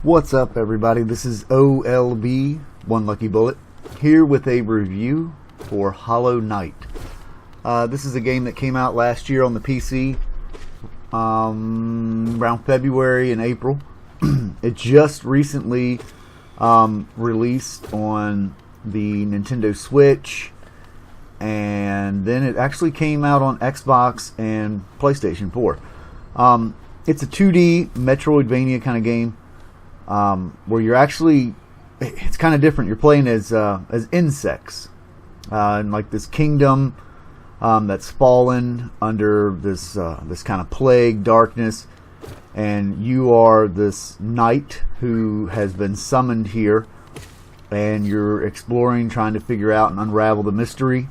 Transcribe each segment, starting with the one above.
What's up, everybody? This is OLB, One Lucky Bullet, here with a review for Hollow Knight. This is a game that came out last year on the PC, around February and April. It just recently released on the Nintendo Switch, and then it actually came out on Xbox and PlayStation 4. It's a 2D metroidvania kind of game. Where you're actually, it's kind of different. You're playing as insects, in like this kingdom that's fallen under this kind of plague, darkness, and you are this knight who has been summoned here, and you're exploring, trying to figure out and unravel the mystery.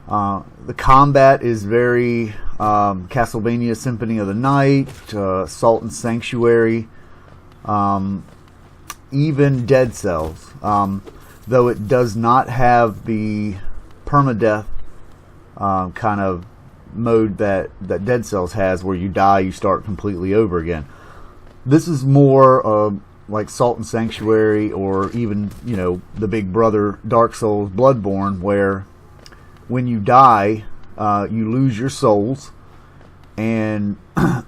The combat is very Castlevania Symphony of the Night, Salt and Sanctuary. Even Dead Cells, though it does not have the permadeath kind of mode that Dead Cells has, where you die, you start completely over again. This is more like Salt and Sanctuary, or even, you know, the big brother Dark Souls, Bloodborne, where when you die, you lose your souls. And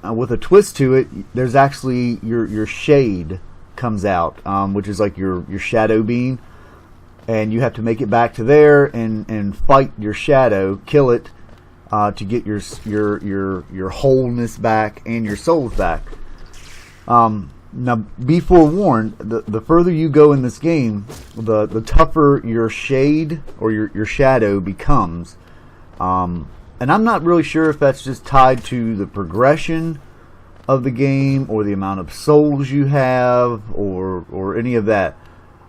with a twist to it, there's actually your shade comes out, which is like your shadow being, and you have to make it back to there and fight your shadow, kill it, to get your wholeness back and your souls back. Now, be forewarned, the further you go in this game, the tougher your shade or your shadow becomes. And I'm not really sure if that's just tied to the progression of the game, or the amount of souls you have, or any of that.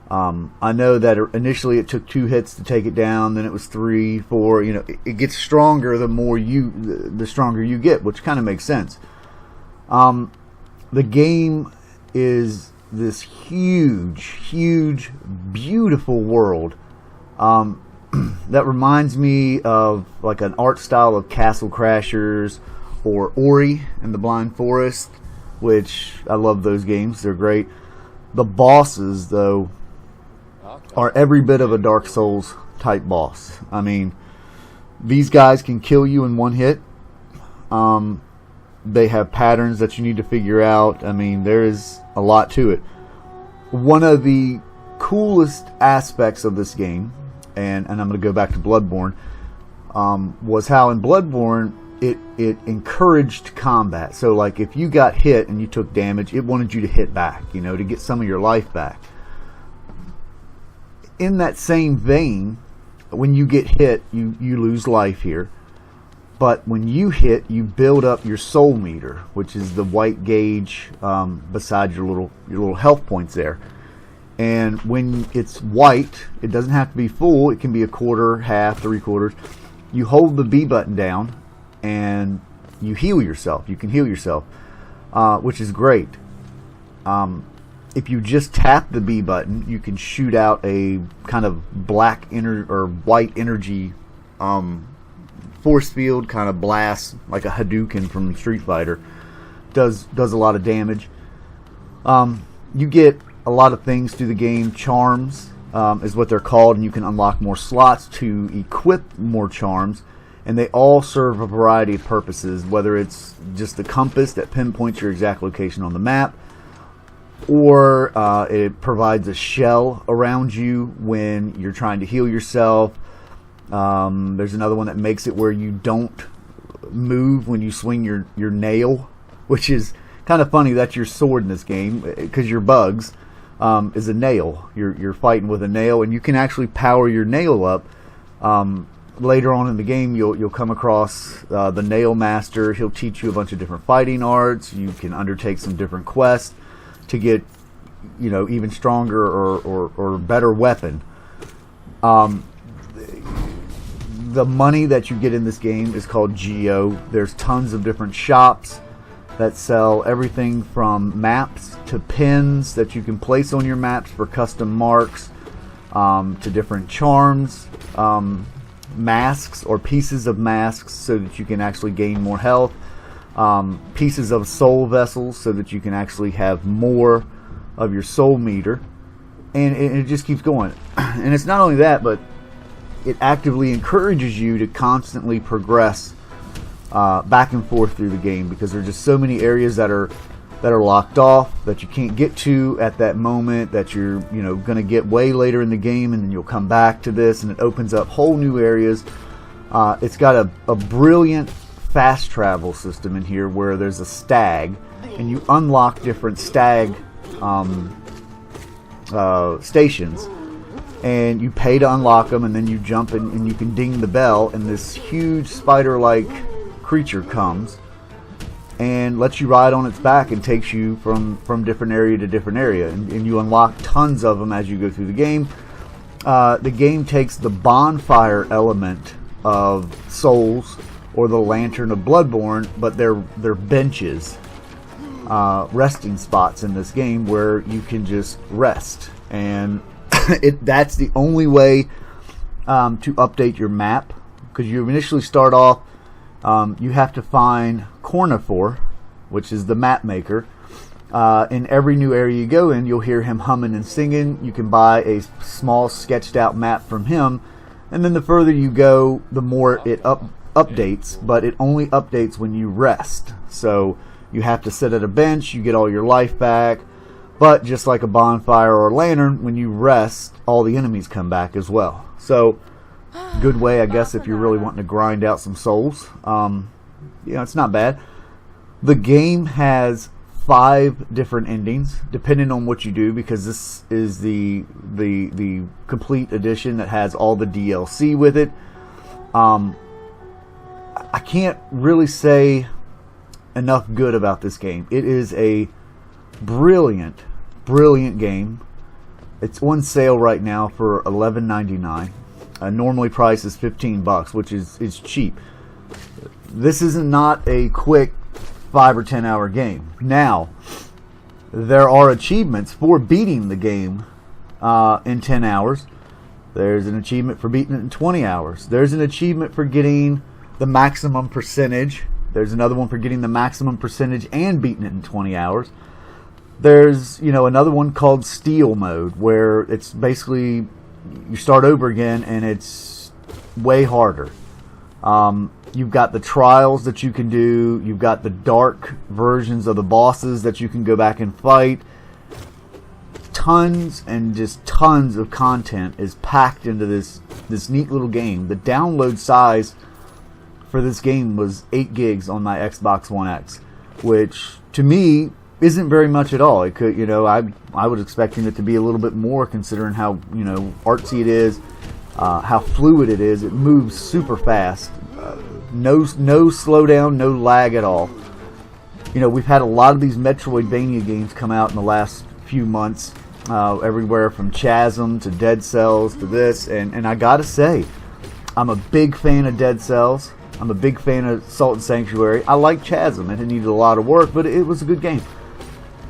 I know that initially it took 2 hits to take it down, then it was 3, 4. You know, it gets stronger the stronger you get, which kind of makes sense. The game is this huge, beautiful world. That reminds me of like an art style of Castle Crashers or Ori and the Blind Forest, which I love those games. They're great. The bosses, though, are every bit of a Dark Souls type boss. I mean, these guys can kill you in one hit. They have patterns that you need to figure out. I mean, there is a lot to it. One of the coolest aspects of this game, and I'm going to go back to Bloodborne, was how in Bloodborne it encouraged combat. So like if you got hit and you took damage, it wanted you to hit back, you know, to get some of your life back. In that same vein, when you get hit, you lose life here. But when you hit, you build up your soul meter, which is the white gauge beside your little health points there. And when it's white, it doesn't have to be full. It can be a quarter, half, 3/4. You hold the B button down and you heal yourself. You can heal yourself, which is great. If you just tap the B button, you can shoot out a kind of black or white energy force field, kind of blast like a Hadouken from Street Fighter. Does a lot of damage. You get a lot of things through the game. Charms is what they're called, and you can unlock more slots to equip more charms, and they all serve a variety of purposes, whether it's just the compass that pinpoints your exact location on the map, or it provides a shell around you when you're trying to heal yourself. There's another one that makes it where you don't move when you swing your nail, which is kind of funny. That's your sword in this game, because your bugs is a nail. You're fighting with a nail, and you can actually power your nail up. Later on in the game, you'll come across the Nail Master. He'll teach you a bunch of different fighting arts. You can undertake some different quests to get, you know, even stronger or better weapon. The money that you get in this game is called Geo. There's tons of different shops that sell everything from maps to pins that you can place on your maps for custom marks, to different charms, masks or pieces of masks so that you can actually gain more health. pieces of soul vessels so that you can actually have more of your soul meter, and it just keeps going. And it's not only that, but it actively encourages you to constantly progress back and forth through the game, because there are just so many areas that are locked off, that you can't get to at that moment, that you're going to get way later in the game, and then you'll come back to this, and it opens up whole new areas. It's got a brilliant fast travel system in here where there's a stag, and you unlock different stag stations, and you pay to unlock them, and then you jump in and you can ding the bell, and this huge spider-like creature comes and lets you ride on its back and takes you from different area to different area, and you unlock tons of them as you go through the game. The game takes the bonfire element of Souls or the Lantern of Bloodborne, but they're benches, resting spots in this game where you can just rest, and that's the only way to update your map, because you initially start off, you have to find Cornifor, which is the map maker. In every new area you go in, you'll hear him humming and singing. You can buy a small sketched out map from him, and then the further you go, the more it updates, but it only updates when you rest. So you have to sit at a bench, you get all your life back, but just like a bonfire or a lantern, when you rest, all the enemies come back as well. So good way, I guess, if you're really wanting to grind out some souls. It's not bad. The game has 5 different endings depending on what you do, because this is the complete edition that has all the DLC with it. I can't really say enough good about this game. It is a brilliant game. It's on sale right now for $11.99. Normally price is $15, which is cheap. This is not a quick 5 or 10 hour game. Now, there are achievements for beating the game in 10 hours. There's an achievement for beating it in 20 hours. There's an achievement for getting the maximum percentage. There's another one for getting the maximum percentage and beating it in 20 hours. There's, another one called Steel Mode, where it's basically you start over again and it's way harder. You've got the trials that you can do. You've got the dark versions of the bosses that you can go back and fight. Tons and just tons of content is packed into this neat little game. The download size for this game was 8 gigs on my Xbox One X, which to me isn't very much at all. It could, I was expecting it to be a little bit more, considering how, artsy it is, how fluid it is. It moves super fast. No slowdown, no lag at all. We've had a lot of these metroidvania games come out in the last few months, everywhere from Chasm to Dead Cells to this, and I gotta say, I'm a big fan of Dead Cells. I'm a big fan of Salt and Sanctuary. I like Chasm. It needed a lot of work, but it was a good game.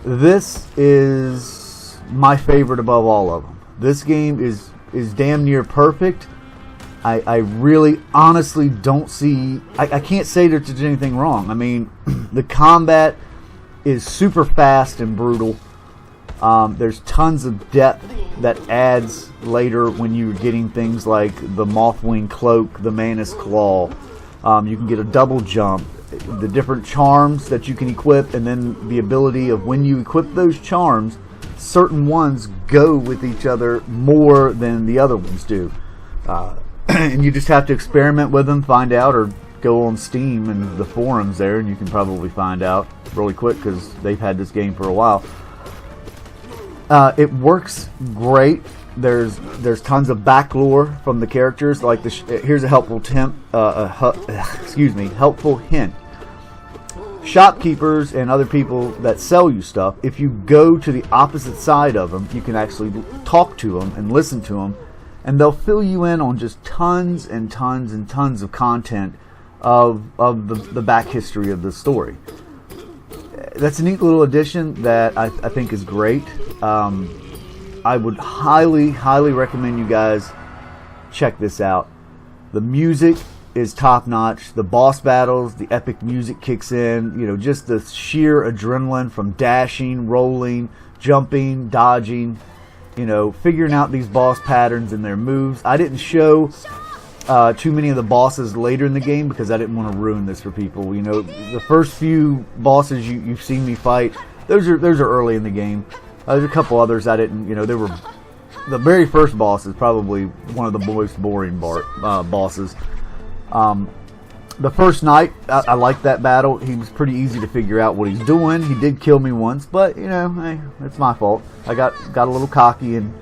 This is my favorite above all of them. This game is damn near perfect. I really, honestly don't see... I can't say that there's anything wrong. I mean, the combat is super fast and brutal. There's tons of depth that adds later when you're getting things like the Mothwing Cloak, the Manus Claw. You can get a double jump, the different charms that you can equip, and then the ability of when you equip those charms, certain ones go with each other more than the other ones do. And you just have to experiment with them, find out, or go on Steam and the forums there, and you can probably find out really quick because they've had this game for a while. It works great. There's tons of back lore from the characters. Like here's a helpful helpful hint. Shopkeepers and other people that sell you stuff, if you go to the opposite side of them, you can actually talk to them and listen to them, and they'll fill you in on just tons and tons and tons of content of the back history of the story. That's a neat little addition that I think is great. I would highly recommend you guys check this out. The music is top notch. The boss battles, the epic music kicks in. You know, just the sheer adrenaline from dashing, rolling, jumping, dodging. You know, figuring out these boss patterns and their moves. I didn't show too many of the bosses later in the game because I didn't want to ruin this for people. You know, the first few bosses you've seen me fight, those are early in the game. There's a couple others I didn't. You know, they were the very first boss is probably one of the most boring bosses. The first night, I liked that battle. He was pretty easy to figure out what he's doing. He did kill me once, but you know, hey, it's my fault. I got a little cocky and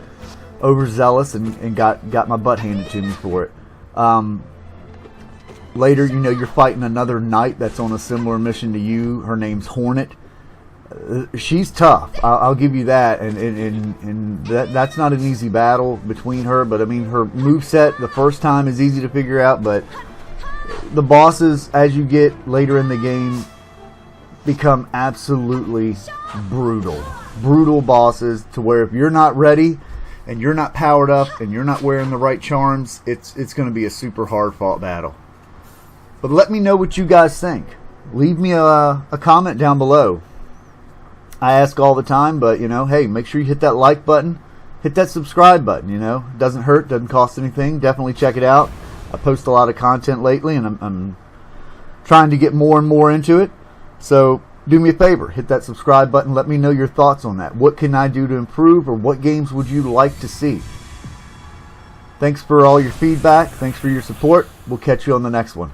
overzealous, and got my butt handed to me for it. Later, you know, you're fighting another knight that's on a similar mission to you. Her name's Hornet. She's tough. I'll give you that, and that's not an easy battle between her. But I mean, her moveset the first time is easy to figure out, but the bosses, as you get later in the game, become absolutely brutal bosses, to where if you're not ready and you're not powered up and you're not wearing the right charms, it's going to be a super hard fought battle. But let me know what you guys think. Leave me a comment down below. I ask all the time, but you know, hey, make sure you hit that like button, hit that subscribe button. You know, it doesn't hurt, doesn't cost anything. Definitely check it out. I post a lot of content lately, and I'm trying to get more and more into it. So do me a favor, hit that subscribe button. Let me know your thoughts on that. What can I do to improve, or what games would you like to see? Thanks for all your feedback. Thanks for your support. We'll catch you on the next one.